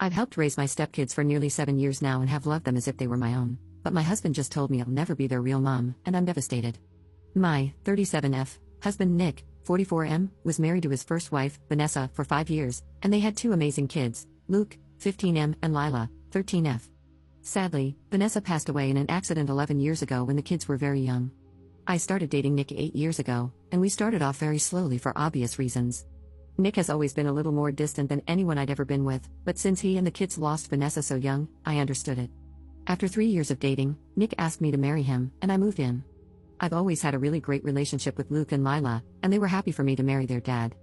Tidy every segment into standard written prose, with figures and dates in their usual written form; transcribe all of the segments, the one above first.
I've helped raise my stepkids for nearly 7 years now and have loved them as if they were my own, but my husband just told me I'll never be their real mom, and I'm devastated. My 37F husband Nick, 44M, was married to his first wife, Vanessa, for 5 years, and they had 2 amazing kids, Luke, 15M, and Lila, 13F. Sadly, Vanessa passed away in an accident 11 years ago when the kids were very young. I started dating Nick 8 years ago, and we started off very slowly for obvious reasons. Nick has always been a little more distant than anyone I'd ever been with, but since he and the kids lost Vanessa so young, I understood it. After 3 years of dating, Nick asked me to marry him, and I moved in. I've always had a really great relationship with Luke and Lila, and they were happy for me to marry their dad.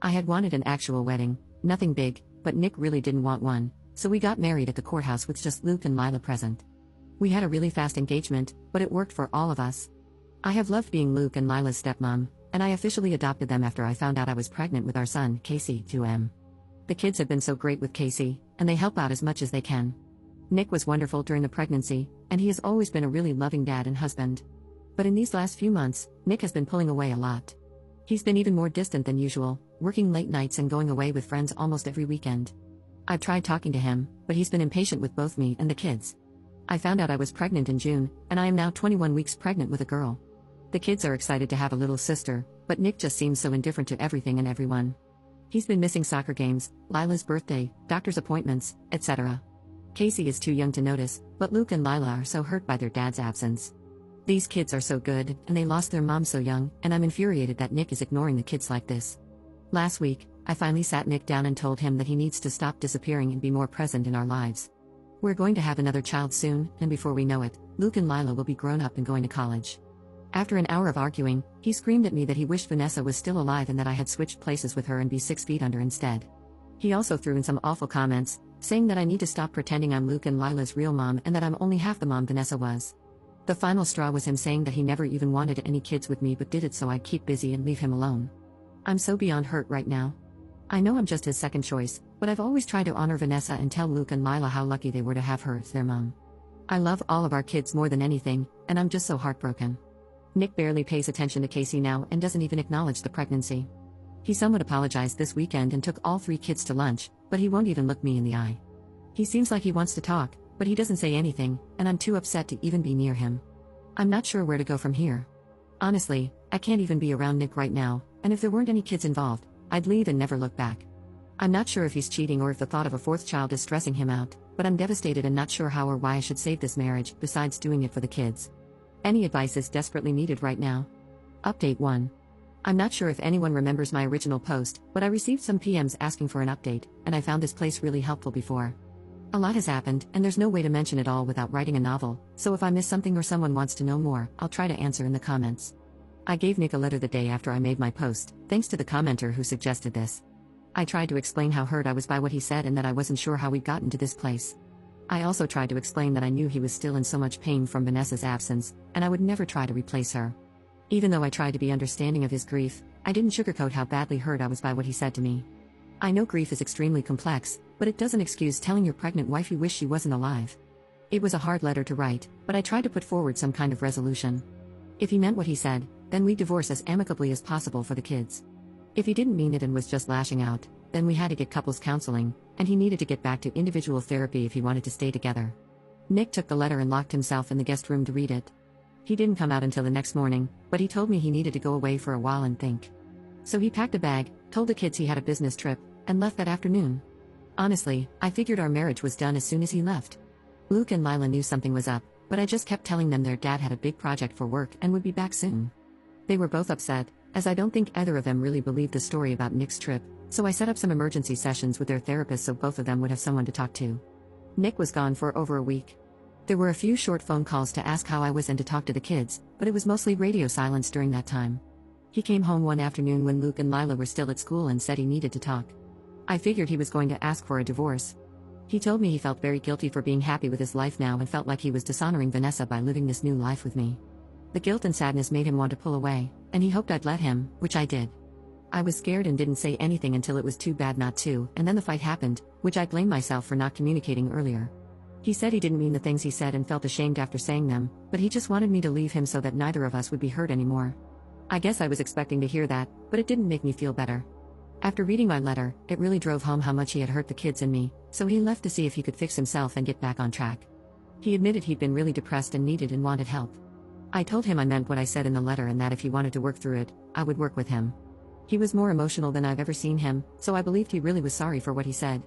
I had wanted an actual wedding, nothing big, but Nick really didn't want one, so we got married at the courthouse with just Luke and Lila present. We had a really fast engagement, but it worked for all of us. I have loved being Luke and Lila's stepmom, and I officially adopted them after I found out I was pregnant with our son, Casey, 2M. The kids have been so great with Casey, and they help out as much as they can. Nick was wonderful during the pregnancy, and he has always been a really loving dad and husband. But in these last few months, Nick has been pulling away a lot. He's been even more distant than usual, working late nights and going away with friends almost every weekend. I've tried talking to him, but he's been impatient with both me and the kids. I found out I was pregnant in June, and I am now 21 weeks pregnant with a girl. The kids are excited to have a little sister, but Nick just seems so indifferent to everything and everyone. He's been missing soccer games, Lila's birthday, doctor's appointments, etc. Casey is too young to notice, but Luke and Lila are so hurt by their dad's absence. These kids are so good, and they lost their mom so young, and I'm infuriated that Nick is ignoring the kids like this. Last week, I finally sat Nick down and told him that he needs to stop disappearing and be more present in our lives. We're going to have another child soon, and before we know it, Luke and Lila will be grown up and going to college. After an hour of arguing, he screamed at me that he wished Vanessa was still alive and that I had switched places with her and be 6 feet under instead. He also threw in some awful comments, saying that I need to stop pretending I'm Luke and Lila's real mom and that I'm only half the mom Vanessa was. The final straw was him saying that he never even wanted any kids with me but did it so I'd keep busy and leave him alone. I'm so beyond hurt right now. I know I'm just his second choice, but I've always tried to honor Vanessa and tell Luke and Lila how lucky they were to have her as their mom. I love all of our kids more than anything, and I'm just so heartbroken. Nick barely pays attention to Casey now and doesn't even acknowledge the pregnancy. He somewhat apologized this weekend and took all 3 kids to lunch, but he won't even look me in the eye. He seems like he wants to talk, but he doesn't say anything, and I'm too upset to even be near him. I'm not sure where to go from here. Honestly, I can't even be around Nick right now, and if there weren't any kids involved, I'd leave and never look back. I'm not sure if he's cheating or if the thought of a 4th child is stressing him out, but I'm devastated and not sure how or why I should save this marriage, besides doing it for the kids. Any advice is desperately needed right now. Update 1. I'm not sure if anyone remembers my original post, but I received some PMs asking for an update, and I found this place really helpful before. A lot has happened, and there's no way to mention it all without writing a novel, so if I miss something or someone wants to know more, I'll try to answer in the comments. I gave Nick a letter the day after I made my post, thanks to the commenter who suggested this. I tried to explain how hurt I was by what he said and that I wasn't sure how we'd gotten to this place. I also tried to explain that I knew he was still in so much pain from Vanessa's absence, and I would never try to replace her. Even though I tried to be understanding of his grief, I didn't sugarcoat how badly hurt I was by what he said to me. I know grief is extremely complex, but it doesn't excuse telling your pregnant wife you wish she wasn't alive. It was a hard letter to write, but I tried to put forward some kind of resolution. If he meant what he said, then we'd divorce as amicably as possible for the kids. If he didn't mean it and was just lashing out, then we had to get couples counseling, and he needed to get back to individual therapy if he wanted to stay together. Nick took the letter and locked himself in the guest room to read it. He didn't come out until the next morning, but he told me he needed to go away for a while and think. So he packed a bag, told the kids he had a business trip, and left that afternoon. Honestly, I figured our marriage was done as soon as he left. Luke and Lila knew something was up, but I just kept telling them their dad had a big project for work and would be back soon. They were both upset, as I don't think either of them really believed the story about Nick's trip, so I set up some emergency sessions with their therapist so both of them would have someone to talk to. Nick was gone for over a week. There were a few short phone calls to ask how I was and to talk to the kids, but it was mostly radio silence during that time. He came home one afternoon when Luke and Lila were still at school and said he needed to talk. I figured he was going to ask for a divorce. He told me he felt very guilty for being happy with his life now and felt like he was dishonoring Vanessa by living this new life with me. The guilt and sadness made him want to pull away, and he hoped I'd let him, which I did. I was scared and didn't say anything until it was too bad not to, and then the fight happened, which I blame myself for not communicating earlier. He said he didn't mean the things he said and felt ashamed after saying them, but he just wanted me to leave him so that neither of us would be hurt anymore. I guess I was expecting to hear that, but it didn't make me feel better. After reading my letter, it really drove home how much he had hurt the kids and me, so he left to see if he could fix himself and get back on track. He admitted he'd been really depressed and needed and wanted help. I told him I meant what I said in the letter and that if he wanted to work through it, I would work with him. He was more emotional than I've ever seen him, so I believed he really was sorry for what he said.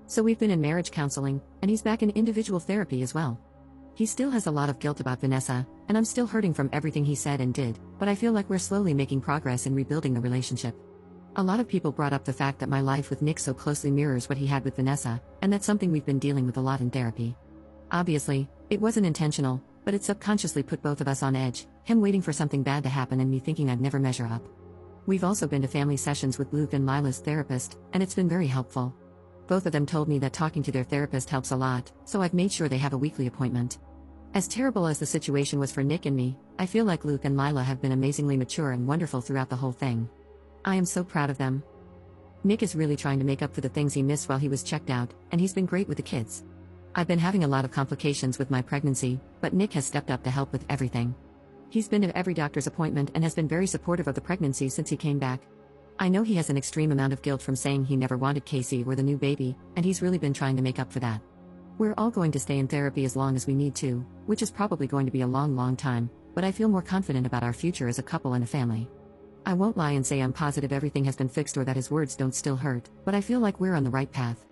So we've been in marriage counseling, and he's back in individual therapy as well. He still has a lot of guilt about Vanessa, and I'm still hurting from everything he said and did, but I feel like we're slowly making progress in rebuilding the relationship. A lot of people brought up the fact that my life with Nick so closely mirrors what he had with Vanessa, and that's something we've been dealing with a lot in therapy. Obviously, it wasn't intentional, but it subconsciously put both of us on edge, him waiting for something bad to happen and me thinking I'd never measure up. We've also been to family sessions with Luke and Lila's therapist, and it's been very helpful. Both of them told me that talking to their therapist helps a lot, so I've made sure they have a weekly appointment. As terrible as the situation was for Nick and me, I feel like Luke and Lila have been amazingly mature and wonderful throughout the whole thing. I am so proud of them. Nick is really trying to make up for the things he missed while he was checked out, and he's been great with the kids. I've been having a lot of complications with my pregnancy, but Nick has stepped up to help with everything. He's been to every doctor's appointment and has been very supportive of the pregnancy since he came back. I know he has an extreme amount of guilt from saying he never wanted Casey or the new baby, and he's really been trying to make up for that. We're all going to stay in therapy as long as we need to, which is probably going to be a long time, but I feel more confident about our future as a couple and a family. I won't lie and say I'm positive everything has been fixed or that his words don't still hurt, but I feel like we're on the right path.